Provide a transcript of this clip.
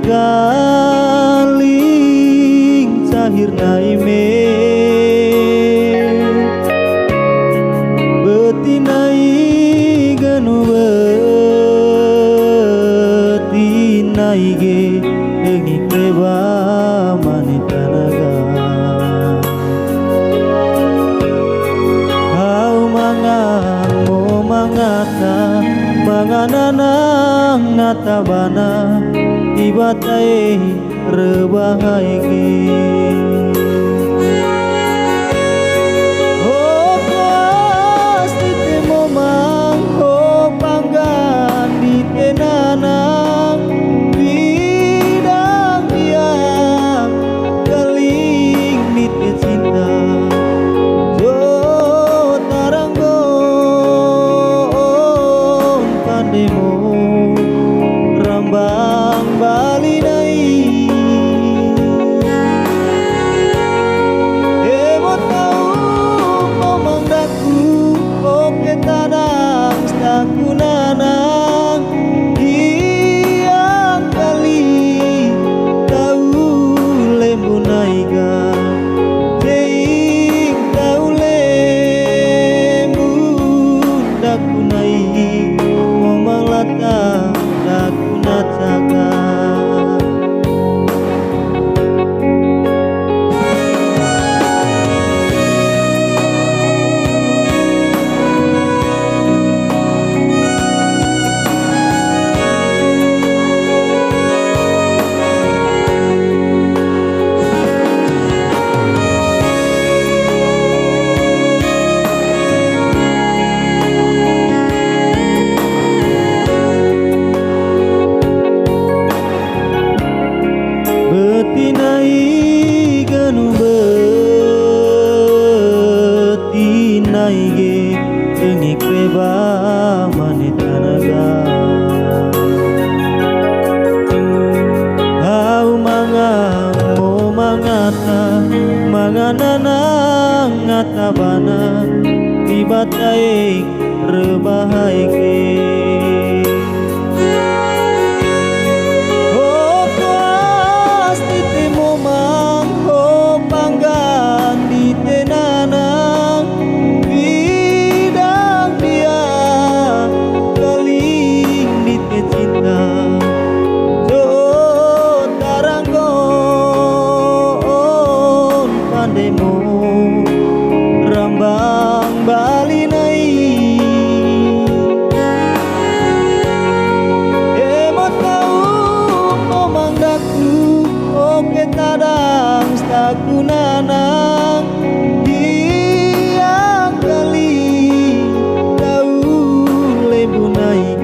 galing cahir naime betinai ganu betinai ge dengi kreba manitanaga hau mangan mo mangata mangananang natabana ibatai rebahai ge oh pasti temo mang oh panggan di tenanang bidang biang galing nite cinta jo taranggon pandemo rambang bali nai emo tau ngomong daku oke tadang staku nanang diang kali tau lembu naiga teing tau lembu daku nai ngomong lata daku nataka betinai ganu betinai ge dengi kreba manitanaga hau mangang mo mangata mangananang ngatabana tibatai rebahai ge demo rambang bali nai emo tau ngomong daku oke tadang staku nanang diang kali tau lembu nai